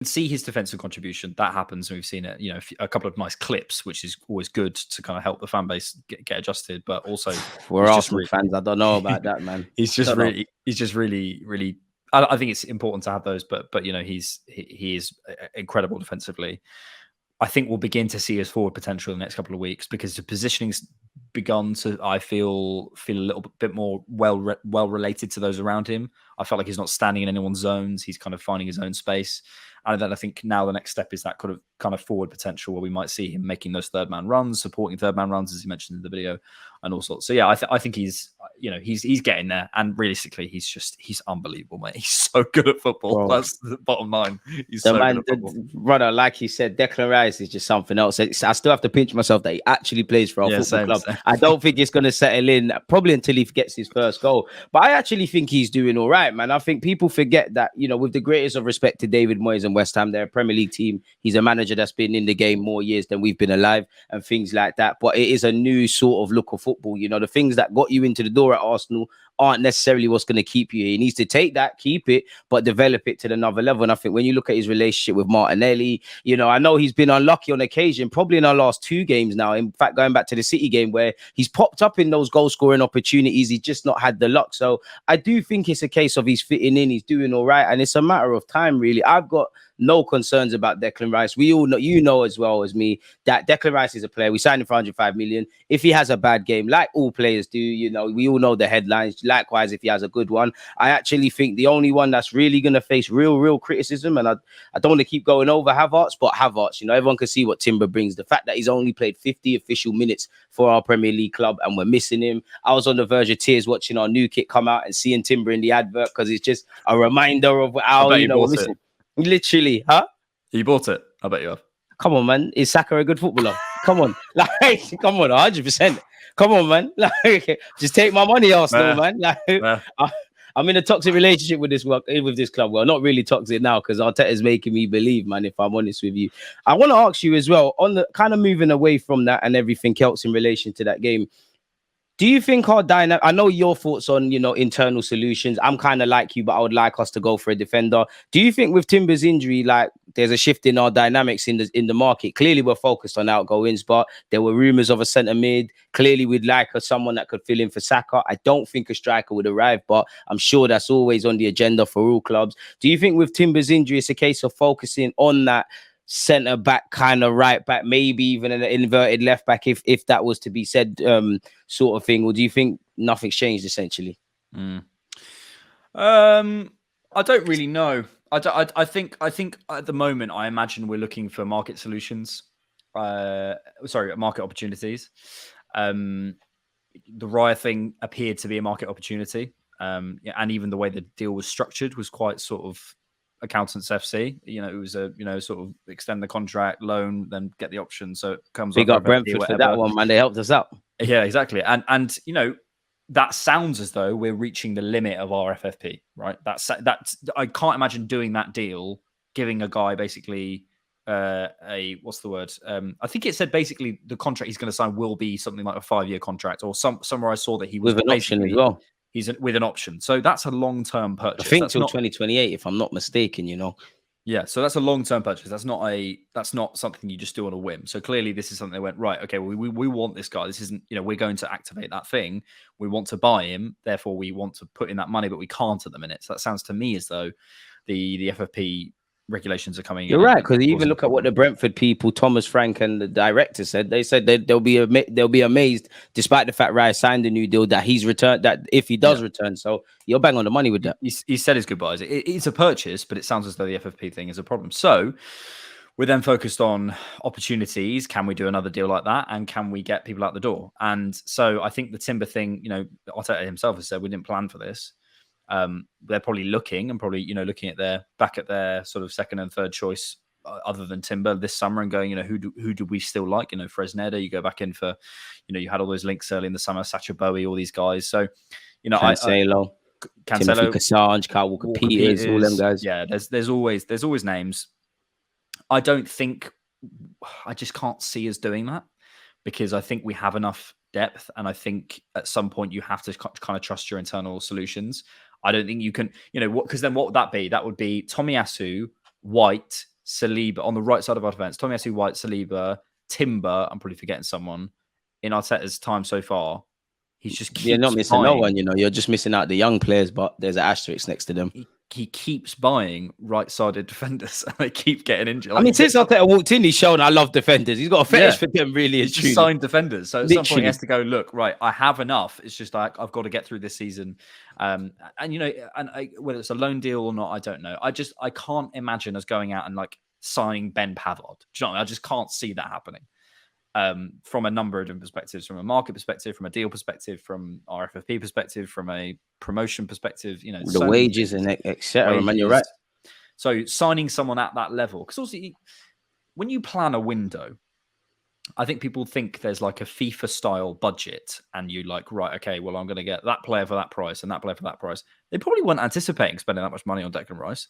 see his defensive contribution. That happens, and we've seen it. A couple of nice clips, which is always good to kind of help the fan base get adjusted. But also, we're Arsenal fans. I don't know about that, man. He's just really, really. I think it's important to have those, but he is incredible defensively. I think we'll begin to see his forward potential in the next couple of weeks because the positioning's begun to, I feel a little bit more well related to those around him. I felt like he's not standing in anyone's zones. He's kind of finding his own space. And then I think now the next step is that kind of forward potential where we might see him making those third man runs, supporting third man runs, as he mentioned in the video, and all sorts. So yeah, I think he's getting there. And realistically, he's unbelievable, mate. He's so good at football. Bro. That's the bottom line. He's so good at football. Brother, like you said, Declan Rice is just something else. I still have to pinch myself that he actually plays for our football club. Same. I don't think it's going to settle in probably until he gets his first goal. But I actually think he's doing all right, man. I think people forget that, with the greatest of respect to David Moyes and West Ham, they're a Premier League team. He's a manager that's been in the game more years than we've been alive and things like that. But it is a new sort of look of football. The things that got you into the door at Arsenal aren't necessarily what's going to keep you. He needs to take that, keep it, but develop it to another level. And I think when you look at his relationship with Martinelli, I know he's been unlucky on occasion, probably in our last 2 games now. In fact, going back to the City game where he's popped up in those goal-scoring opportunities, he's just not had the luck. So I do think it's a case of he's fitting in, he's doing all right, and it's a matter of time, really. I've got no concerns about Declan Rice. We all know, as well as me, that Declan Rice is a player. We signed him for 105 million. If he has a bad game, like all players do, we all know the headlines. Likewise, if he has a good one, I actually think the only one that's really going to face real criticism, and I don't want to keep going over Havertz, but Havertz, everyone can see what Timber brings. The fact that he's only played 50 official minutes for our Premier League club and we're missing him. I was on the verge of tears watching our new kit come out and seeing Timber in the advert because it's just a reminder of how, we're missing. Literally, huh? You bought it? I bet you have. Come on, man. Is Saka a good footballer? Come on. Come on, 100%. Come on, man. Just take my money, Arsenal, man. I'm in a toxic relationship with this club. Well, not really toxic now because Arteta's making me believe, man, if I'm honest with you. I want to ask you as well, on the kind of moving away from that and everything else in relation to that game, do you think our dynamic? I know your thoughts on, internal solutions. I'm kind of like you, but I would like us to go for a defender. Do you think with Timber's injury, there's a shift in our dynamics in the market? Clearly, we're focused on outgoings, but there were rumors of a centre mid. Clearly, we'd like someone that could fill in for Saka. I don't think a striker would arrive, but I'm sure that's always on the agenda for all clubs. Do you think with Timber's injury, it's a case of focusing on that centre back, kind of right back, maybe even an inverted left back, if that was to be said, sort of thing? Or do you think nothing's changed essentially? I don't really know. I think at the moment, I imagine we're looking for market solutions. Market opportunities. The Raya thing appeared to be a market opportunity, and even the way the deal was structured was quite sort of accountants FC. It was a sort of extend the contract, loan, then get the option. So it comes. Big up Brentford for that one, man. They helped us out. Yeah, exactly. And that sounds as though we're reaching the limit of our FFP, right? That's I can't imagine doing that deal, giving a guy basically what's the word? I think it said basically the contract he's going to sign will be something like a 5-year contract, or somewhere I saw that he was with an option as well. He's with an option. So that's a long-term purchase. I think till 2028, if I'm not mistaken, Yeah, so that's a long-term purchase. That's not something you just do on a whim. So clearly this is something they went, right, okay, well, we want this guy. This isn't, we're going to activate that thing. We want to buy him. Therefore, we want to put in that money, but we can't at the minute. So that sounds to me as though the FFP regulations are coming. You're right, because you even look at what the Brentford people, Thomas Frank and the director said. They said they'll be amazed, despite the fact Rice signed a new deal, that he's returned. That if he does return, so you're bang on the money with that. He said his goodbyes. It's a purchase, but it sounds as though the FFP thing is a problem. So we're then focused on opportunities. Can we do another deal like that? And can we get people out the door? And so I think the Timber thing, Arteta himself has said we didn't plan for this. They're probably looking looking at their sort of second and third choice other than Timber this summer and going, who do we still like? Fresneda, you go back in for, you had all those links early in the summer, Sacha Bowie, all these guys. So, Cancelo, Timothy Cassage, Kyle Walker-Peters, all them guys. Yeah, there's always names. I just can't see us doing that because I think we have enough depth, and I think at some point you have to kind of trust your internal solutions. I don't think you can, because then what would that be? That would be Tomiyasu White, Saliba on the right side of our defense. Tomiyasu, White, Saliba, Timber. I'm probably forgetting someone in Arteta's time so far. He's just keeps You're not missing buying. no one, you know. You're just missing out the young players, but there's an asterisk next to them. He keeps buying right-sided defenders, and they keep getting injured. Like, I mean, since Arteta walked in, he's shown I love defenders. He's got a fetish for them, really. He's just signed defenders. So at some point, he has to go, look, right, I have enough. It's just like, I've got to get through this season. And, you know, whether it's a loan deal or not, I don't know. I can't imagine us going out and like signing Ben Pavard. Do you know what I mean? I just can't see that happening. From a number of different perspectives, from a market perspective, from a deal perspective, from our FFP perspective, from a promotion perspective, you know, the wages and etc. Man, you're right. So signing someone at that level, because also when you plan a window, I think people think there's like a FIFA style budget, and you like, right, okay, well, I'm going to get that player for that price and that player for that price. They probably weren't anticipating spending that much money on Declan Rice.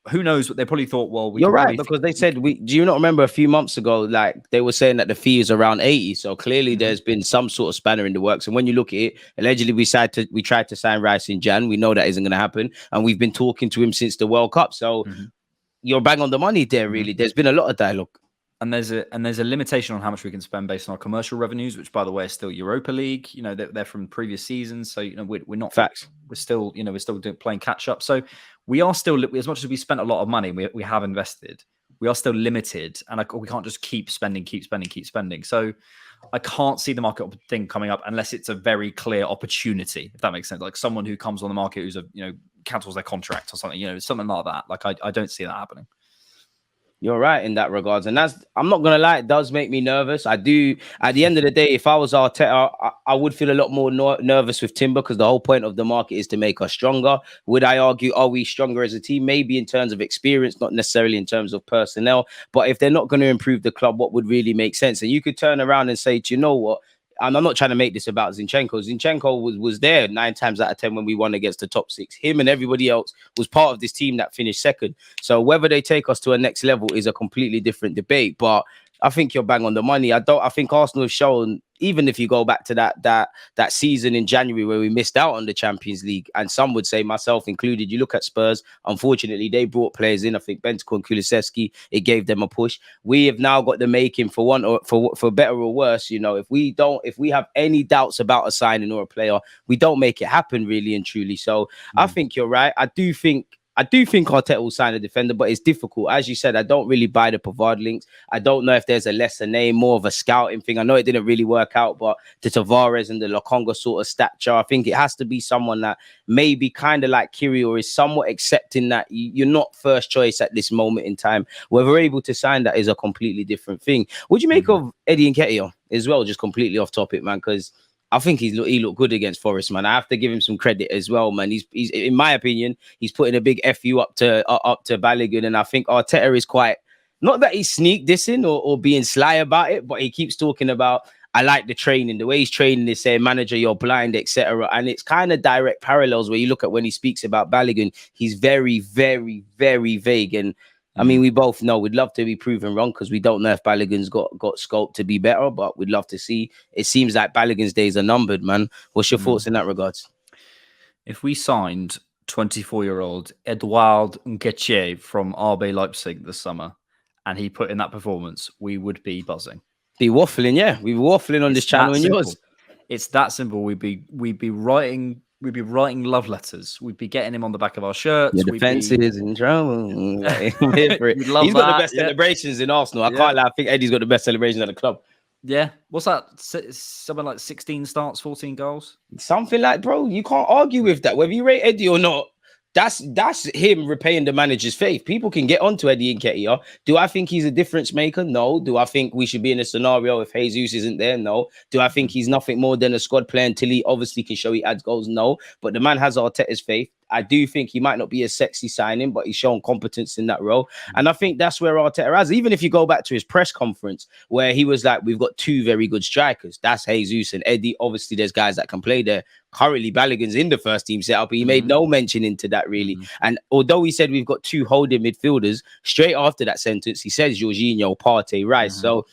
Who knows what they probably thought? Well, you're right, because they said do you not remember a few months ago, like they were saying that the fee is around 80. So clearly there's been some sort of spanner in the works. And when you look at it, allegedly we tried to sign Rice in Jan. We know that isn't going to happen. And we've been talking to him since the World Cup. So you're bang on the money there, really. There's been a lot of dialogue. And there's a limitation on how much we can spend based on our commercial revenues, which, by the way, is still Europa League. You know, they're from previous seasons, so you know we're not facts. We're still playing catch up. So we are still, as much as we spent a lot of money, we have invested. We are still limited, and we can't just keep spending. So I can't see the market thing coming up unless it's a very clear opportunity, if that makes sense. Like someone who comes on the market who's cancels their contract or something. You know, something like that. Like I don't see that happening. You're right in that regards. And I'm not going to lie, it does make me nervous. I do. At the end of the day, if I was Arteta, I would feel a lot more nervous with Timber, because the whole point of the market is to make us stronger. Would I argue, are we stronger as a team? Maybe in terms of experience, not necessarily in terms of personnel. But if they're not going to improve the club, what would really make sense? And you could turn around and say, do you know what? And I'm not trying to make this about Zinchenko. Zinchenko was there 9 times out of 10 when we won against the top 6. Him and everybody else was part of this team that finished second. So whether they take us to a next level is a completely different debate. But I think you're bang on the money. I think Arsenal have shown, even if you go back to that season in January where we missed out on the Champions League, and some would say, myself included, you look at Spurs, unfortunately, they brought players in. I think Bentancur and Kulusevski, it gave them a push. We have now got the making for better or worse. You know, if we have any doubts about a signing or a player, we don't make it happen really and truly. So I think you're right. I do think Arteta will sign a defender, but it's difficult. As you said, I don't really buy the Pavard links. I don't know if there's a lesser name, more of a scouting thing. I know it didn't really work out, but the Tavares and the Lokonga sort of stature, I think it has to be someone that maybe kind of like Kiri, or is somewhat accepting that you're not first choice at this moment in time. Whether we're able to sign that is a completely different thing. What do you make of Eddie Nketiah as well? Just completely off topic, man, because I think he looked good against Forest, man. I have to give him some credit as well, man. He's in my opinion, he's putting a big FU up to Balogun, and I think Arteta is quite, not that he's sneak dissing or being sly about it, but he keeps talking about, I like the training, the way he's training is saying, manager, you're blind, etc. And it's kind of direct parallels where you look at when he speaks about Balogun, he's very, very, very vague. And I mean, we both know we'd love to be proven wrong, because we don't know if Balogun's got scope to be better, but we'd love to see. It seems like Balogun's days are numbered, man. What's your thoughts in that regards? If we signed 24-year-old Edouard Nketiah from RB Leipzig this summer, and he put in that performance, we would be buzzing. Be waffling, yeah. We'd be waffling on this channel and yours. It's that simple. We'd be writing love letters. We'd be getting him on the back of our shirts. The defense is in trouble. He's got the best celebrations in Arsenal. I can't lie. I think Eddie's got the best celebrations at the club. Yeah. What's that? Something like 16 starts, 14 goals? Something like, bro, you can't argue with that. Whether you rate Eddie or not, that's him repaying the manager's faith. People can get onto Eddie Nketiah. Do I think he's a difference maker? No. Do I think we should be in a scenario if Jesus isn't there? No. Do I think he's nothing more than a squad player until he obviously can show he adds goals? No. But the man has Arteta's faith. I do think he might not be a sexy signing, but he's shown competence in that role. And I think that's where Arteta has. Even if you go back to his press conference where he was like, we've got 2 very good strikers. That's Jesus and Eddie. Obviously, there's guys that can play there. Currently, Balogun's in the first team setup. He made no mention into that, really. And although he said we've got 2 holding midfielders, straight after that sentence, he says Jorginho, Partey, Rice. So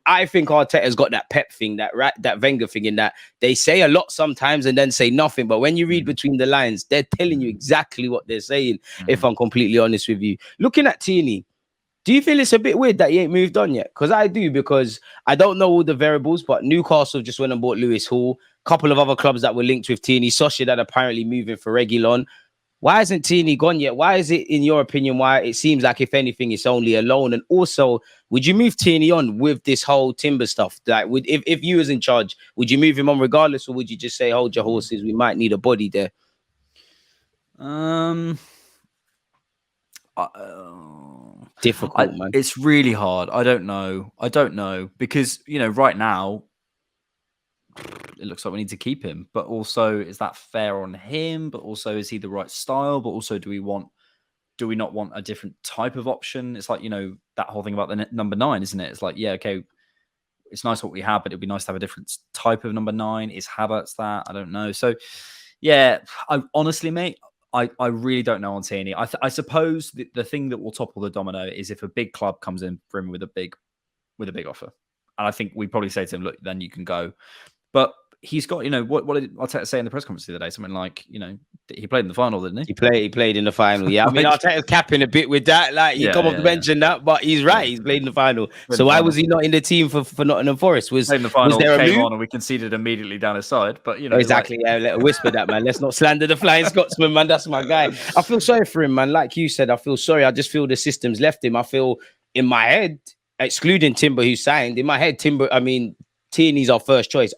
I think Arteta's got that Pep thing, that Wenger thing, in that they say a lot sometimes and then say nothing. But when you read between the lines, they're telling you exactly what they're saying. If I'm completely honest with you, looking at Tierney, do you feel it's a bit weird that he ain't moved on yet? Because I do, because I don't know all the variables, but Newcastle just went and bought Lewis Hall. A couple of other clubs that were linked with Tierney, Sociedad apparently moving for Reguilon. Why hasn't Tierney gone yet? Why is it, in your opinion, why it seems like, if anything, it's only a loan? And also, would you move Tierney on with this whole Timber stuff? Like, if you was in charge, would you move him on regardless, or would you just say, hold your horses, we might need a body there? Difficult, man. It's really hard. I don't know because, you know, right now it looks like we need to keep him, but also, is that fair on him? But also, is he the right style? But also, do we not want a different type of option? It's like, you know, that whole thing about the number 9, isn't it? It's like, yeah, okay, it's nice what we have, but it'd be nice to have a different type of number 9. Is Havertz that? I don't know. So, yeah, honestly, mate, I really don't know on Tierney. I suppose the thing that will topple the domino is if a big club comes in for him with a big offer. And I think we probably say to him, look, then you can go. But he's got, you know, what did Arteta say in the press conference the other day? Something like, you know, he played in the final, didn't he? He played in the final. Yeah, I mean, Arteta's capping a bit with that. Like, he come off the bench and that, but he's right. He's played in the final. So why was he not in the team for Nottingham Forest? Was in the final, was there a came move? on and we conceded immediately down his side? But, you know, exactly. Like, yeah, whisper that, man. Let's not slander the Flying Scotsman, man. That's my guy. I feel sorry for him, man. Like you said, I feel sorry. I just feel the system's left him. I feel in my head, excluding Timber, who signed, in my head, Tierney's our first choice,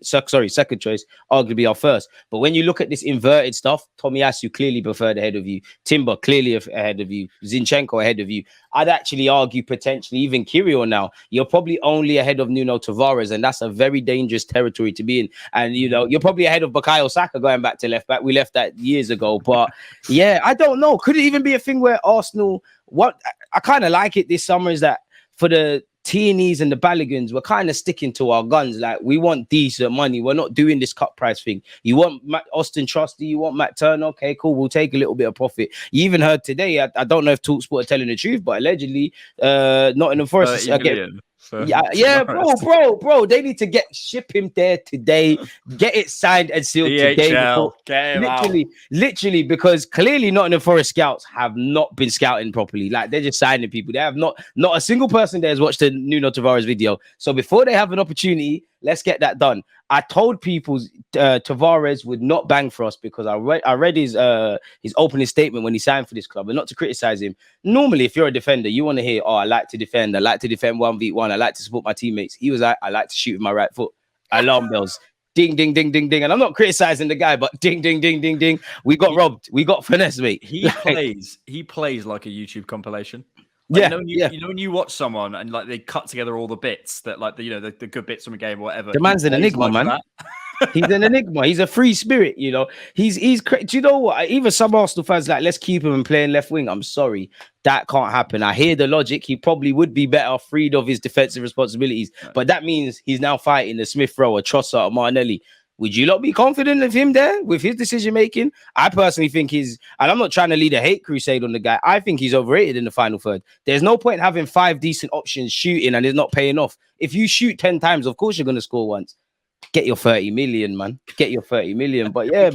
second choice, arguably our first. But when you look at this inverted stuff, Tomiyasu clearly preferred ahead of you. Timber clearly ahead of you. Zinchenko ahead of you. I'd actually argue potentially even Kirill now. You're probably only ahead of Nuno Tavares, and that's a very dangerous territory to be in. And, you know, you're probably ahead of Bukayo Saka going back to left back. We left that years ago. But, yeah, I don't know. Could it even be a thing where Arsenal, what I kind of like it this summer is that for the Tierneys and the Balligans, we're kind of sticking to our guns. Like, we want decent money. We're not doing this cut price thing. You want Austin Trusty, you want Matt Turner. Okay, cool. We'll take a little bit of profit. You even heard today, I don't know if TalkSport are telling the truth, but allegedly, Nottingham Forest are getting... bro. They need to ship him there today, get it signed and sealed today. Literally, because clearly Nottingham Forest scouts have not been scouting properly. Like, they're just signing people. They have not a single person there has watched the Nuno Tavares video. So before they have an opportunity, let's get that done. I told people Tavares would not bang for us because I read his opening statement when he signed for this club, and not to criticize him. Normally, if you're a defender, you want to hear, I like to defend 1v1, I like to support my teammates. He was like, I like to shoot with my right foot. Alarm bells. Ding, ding, ding, ding, ding. And I'm not criticizing the guy, but ding, ding, ding, ding, ding. We got robbed. We got finesse, mate. He plays like a YouTube compilation. Like, you know when you watch someone and like they cut together all the bits that, like, the good bits from a game or whatever. The man's an enigma, man. He's an enigma. He's a free spirit, you know. He's do you know what? Even some Arsenal fans like, let's keep him and playing left wing. I'm sorry, that can't happen. I hear the logic. He probably would be better freed of his defensive responsibilities, but that means he's now fighting the Smith Rowe, a Trossard, a Martinelli. Would you not be confident of him there with his decision making? I personally think and I'm not trying to lead a hate crusade on the guy. I think he's overrated in the final third. There's no point having 5 decent options shooting and it's not paying off. If you shoot 10 times, of course you're going to score once. Get your 30 million, man. Get your 30 million. But yeah,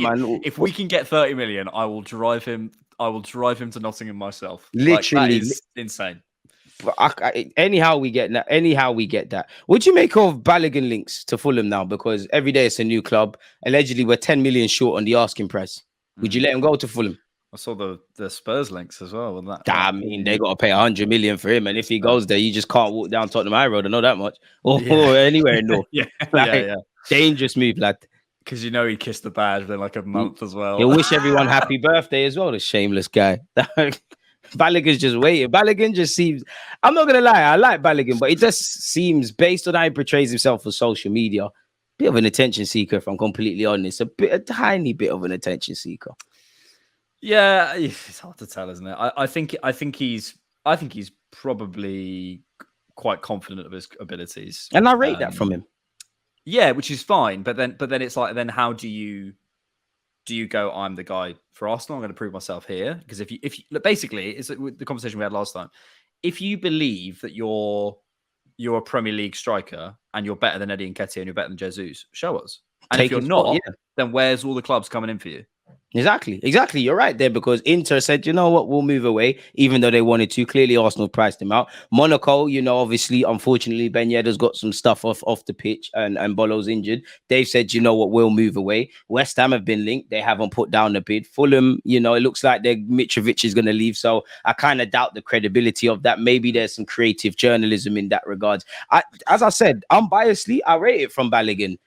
if we can get 30 million, I will drive him to Nottingham myself. Literally, like, that is insane. Anyhow we get that. What do you make of Balogun links to Fulham now? Because every day it's a new club. Allegedly, we're 10 million short on the asking price. Would you let him go to Fulham? I saw the Spurs links as well. With that, I mean, they got to pay 100 million for him, and if he goes there, you just can't walk down Tottenham High Road. I know that much, or anywhere in North. Dangerous move, lad. Because you know he kissed the badge within like a month as well. He'll wish everyone happy birthday as well. The shameless guy. Balogun's just waiting. Balogun just seems... I'm not going to lie. I like Balogun, but it just seems, based on how he portrays himself for social media, a bit of an attention seeker, if I'm completely honest. A tiny bit of an attention seeker. Yeah, it's hard to tell, isn't it? I think he's probably quite confident of his abilities. And I rate that from him. Yeah, which is fine. But then it's like, then how do you go, I'm the guy for Arsenal, I'm going to prove myself here? Because if you basically, it's the conversation we had last time. If you believe that you're you're a Premier League striker and you're better than Eddie Nketiah and you're better than Jesus, show us. And Take if you're not, then where's all the clubs coming in for you? Exactly. You're right there, because Inter said, you know what, we'll move away, even though they wanted to. Clearly, Arsenal priced him out. Monaco, obviously, unfortunately, Ben Yedder's got some stuff off the pitch, and Bolo's injured. They've said, you know what, we'll move away. West Ham have been linked. They haven't put down the bid. Fulham, it looks like Mitrovic is going to leave. So I kind of doubt the credibility of that. Maybe there's some creative journalism in that regard. As I said, unbiasedly, I rate it from Balogun.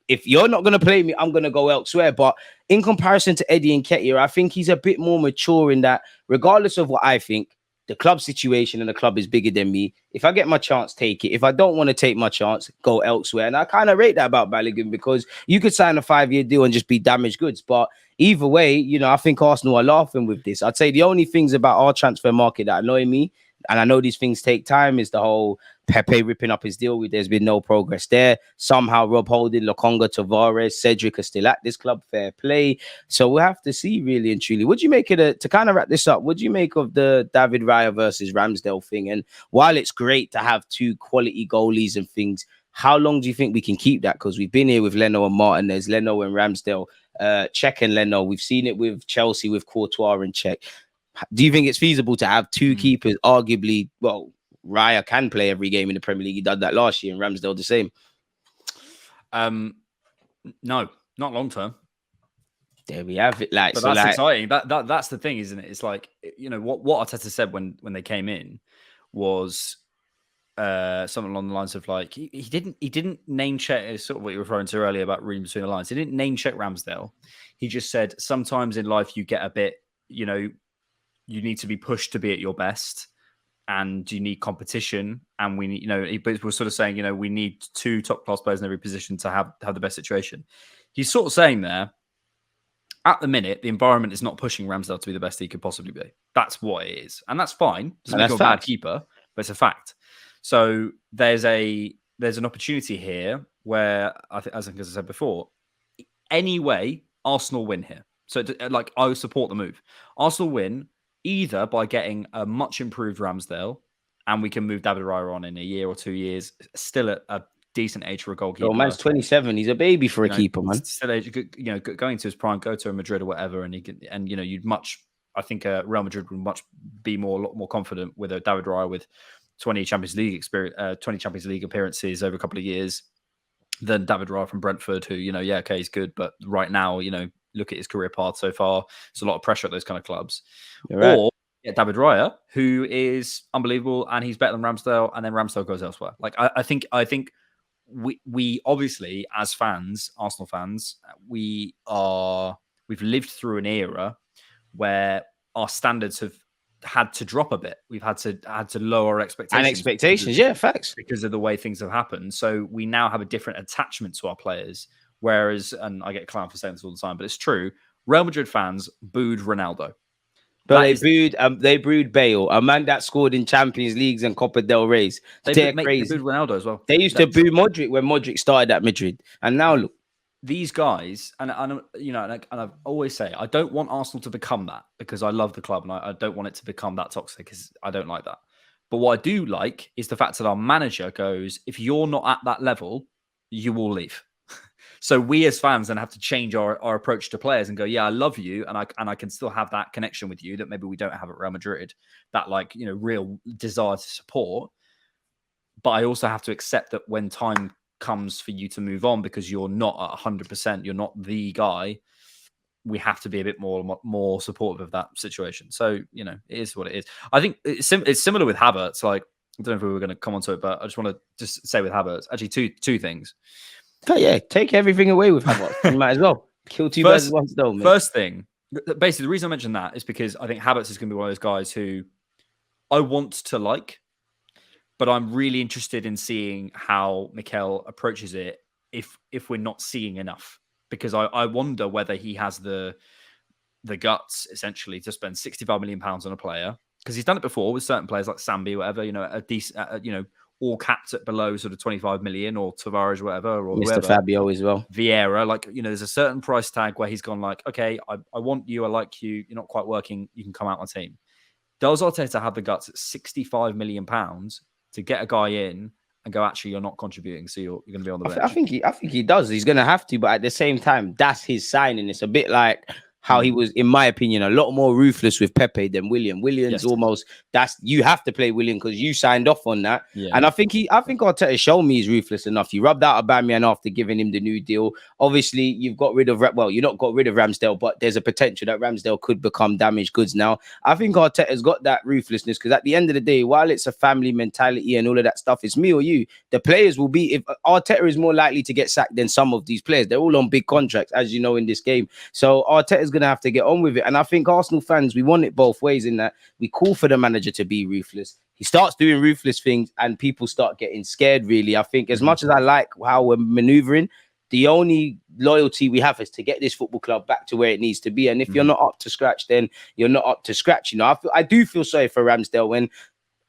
If you're not going to play me, I'm going to go elsewhere. But in comparison to Eddie Nketiah, I think he's a bit more mature in that, regardless of what I think, the club situation and the club is bigger than me. If I get my chance, take it. If I don't want to take my chance, go elsewhere. And I kind of rate that about Balogun, because you could sign a 5-year deal and just be damaged goods. But either way, I think Arsenal are laughing with this. I'd say the only things about our transfer market that annoy me, and I know these things take time, is the whole Pepe ripping up his deal. There's been no progress there. Somehow Rob Holding, Lokonga, Tavares, Cedric are still at this club. Fair play. So we'll have to see, really and truly. What do you make of to kind of wrap this up, what do you make of the David Raya versus Ramsdale thing? And while it's great to have two quality goalies and things, how long do you think we can keep that? Because we've been here with Leno and Martinez, Leno and Ramsdale, Czech and Leno. We've seen it with Chelsea with Courtois and Czech. Do you think it's feasible to have two keepers? Arguably, well, Raya can play every game in the Premier League. He did that last year, and Ramsdale the same. No, not long term. There we have it. But so that's exciting. That's the thing, isn't it? It's like, what Arteta said when they came in was something along the lines of like he didn't name check, sort of what you were referring to earlier about reading between the lines. He didn't name check Ramsdale. He just said sometimes in life you get a bit, you need to be pushed to be at your best, and you need competition. And we need, we're sort of saying, we need two top class players in every position to have the best situation. He's sort of saying there, at the minute, the environment is not pushing Ramsdale to be the best he could possibly be. That's what it is, and that's fine. Doesn't make him a bad keeper, but it's a fact. So there's an opportunity here where as I said before, anyway, Arsenal win here. So I would support the move. Arsenal win either by getting a much improved Ramsdale, and we can move David Raya on in a year or 2 years, still at a decent age for a goalkeeper. Oh, man's 27. He's a baby for a keeper, man. Still age, going to his prime, go to Madrid or whatever, and I think Real Madrid would be a lot more confident with a David Raya with 20 Champions League experience, 20 Champions League appearances over a couple of years, than David Raya from Brentford, who he's good, but right now, look at his career path so far. It's a lot of pressure at those kind of clubs. Right. Or David Raya, who is unbelievable, and he's better than Ramsdale, and then Ramsdale goes elsewhere. Like I think we obviously, as fans, Arsenal fans, we've lived through an era where our standards have had to drop a bit. We've had to lower our expectations. Facts. Because of the way things have happened. So we now have a different attachment to our players. Whereas, and I get clowned for saying this all the time, but it's true, Real Madrid fans booed Ronaldo. But they booed Bale, a man that scored in Champions Leagues and Copa del Rey's. They're crazy. They booed Ronaldo as well. They used to boo Modric when Modric started at Madrid, and now look, these guys, and I've always say I don't want Arsenal to become that, because I love the club and I don't want it to become that toxic, because I don't like that. But what I do like is the fact that our manager goes, if you're not at that level, you will leave. So we as fans then have to change our approach to players and go, yeah, I love you, and I can still have that connection with you that maybe we don't have at Real Madrid, that real desire to support. But I also have to accept that when time comes for you to move on, because you're not at 100%, you're not the guy, we have to be a bit more supportive of that situation. So it is what it is. I think it's similar with Havertz. Like, I don't know if we were going to come onto it, but I just want to say with Havertz, actually two things. Oh, yeah, take everything away with Havertz. You might as well kill two birds with one stone. First thing, basically, the reason I mentioned that is because I think Havertz is going to be one of those guys who I want to like, but I'm really interested in seeing how Mikel approaches it if we're not seeing enough, because I wonder whether he has the guts essentially to spend £65 million on a player, because he's done it before with certain players like Sambi, whatever, a decent, all capped at below sort of 25 million, or Tavares, whatever, or Mr. whoever. Fabio as well. Vieira, there's a certain price tag where he's gone like, okay, I want you, I like you, you're not quite working, you can come out my team. Does Arteta have the guts at £65 million to get a guy in and go, actually, you're not contributing, so you're going to be on the bench. I think he does. He's going to have to, but at the same time, that's his signing. It's a bit like how he was, in my opinion, a lot more ruthless with Pepe than William. William's almost, you have to play William because you signed off on that. Yeah. And I think Arteta showed me he's ruthless enough. He rubbed out Aubameyang after giving him the new deal. Obviously, you've got rid of, you're not got rid of Ramsdale, but there's a potential that Ramsdale could become damaged goods now. I think Arteta's got that ruthlessness because at the end of the day, while it's a family mentality and all of that stuff, it's me or you. The players will be, if Arteta is more likely to get sacked than some of these players. They're all on big contracts, as you know, in this game. So Arteta's going to have to get on with it. And I think Arsenal fans, we want it both ways in that we call for the manager to be ruthless. He starts doing ruthless things and people start getting scared, really. I think as much as I like how we're maneuvering, the only loyalty we have is to get this football club back to where it needs to be. And if you're not up to scratch, then you're not up to scratch. You know, I do feel sorry for Ramsdale when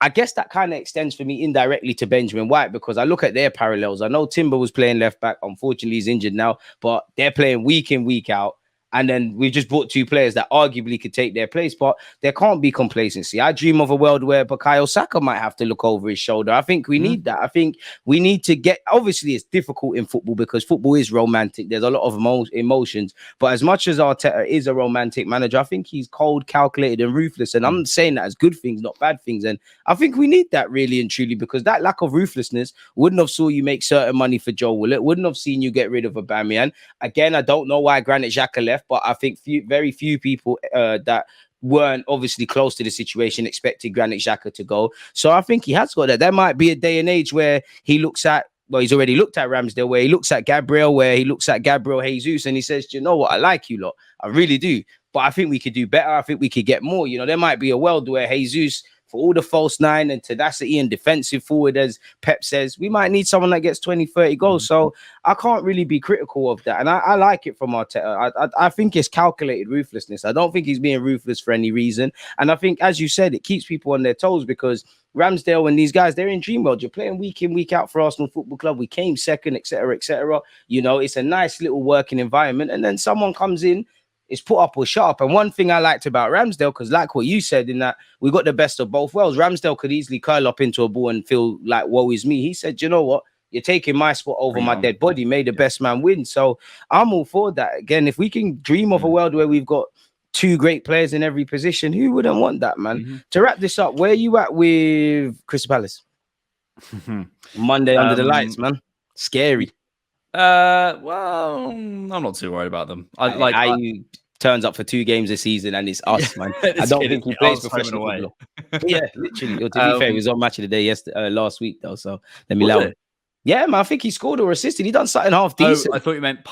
I guess that kind of extends for me indirectly to Benjamin White because I look at their parallels. I know Timber was playing left back. Unfortunately, he's injured now, but they're playing week in, week out. And then we've just brought two players that arguably could take their place, but there can't be complacency. I dream of a world where Bukayo Saka might have to look over his shoulder. I think we need that. I think we need to get, obviously it's difficult in football because football is romantic. There's a lot of emotions, but as much as Arteta is a romantic manager, I think he's cold, calculated and ruthless. And I'm saying that as good things, not bad things. And I think we need that really and truly because that lack of ruthlessness wouldn't have saw you make certain money for Joe Willett, wouldn't have seen you get rid of Aubameyang. Again, I don't know why Granit Xhaka left, but I think very few people that weren't obviously close to the situation expected Granit Xhaka to go. So I think he has got that. There might be a day and age where he looks at, well, he's already looked at Ramsdale, where he looks at Gabriel, where he looks at Gabriel Jesus, and he says, do you know what? I like you lot. I really do. But I think we could do better. I think we could get more. You know, there might be a world where Jesus, for all the false nine and tenacity and defensive forward, as Pep says, we might need someone that gets 20, 30 goals. So I can't really be critical of that. And I like it from Arteta. I think it's calculated ruthlessness. I don't think he's being ruthless for any reason. And I think, as you said, it keeps people on their toes because Ramsdale and these guys, they're in dream world. You're playing week in, week out for Arsenal Football Club. We came second, etc., etc. You know, it's a nice little working environment. And then someone comes in, it's put up or shut up. And one thing I liked about Ramsdale, because like what you said, in that we got the best of both worlds. Ramsdale could easily curl up into a ball and feel like, woe is me. He said, you know what? You're taking my spot over my dead body. May the best man win. So I'm all for that. Again, if we can dream of a world where we've got two great players in every position, who wouldn't want that, man? To wrap this up, where are you at with Crystal Palace? Monday under the lights, man. Scary. Well, I'm not too worried about them. I turns up for 2 games a season and it's us, man. I don't think he plays professional football. Yeah, literally. To be fair, he was on Match of the Day last week though, so let me allow it. Yeah, man, I think he scored or assisted. He done something half decent. I thought you meant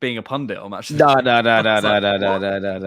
being a pundit on Match of the Day. No.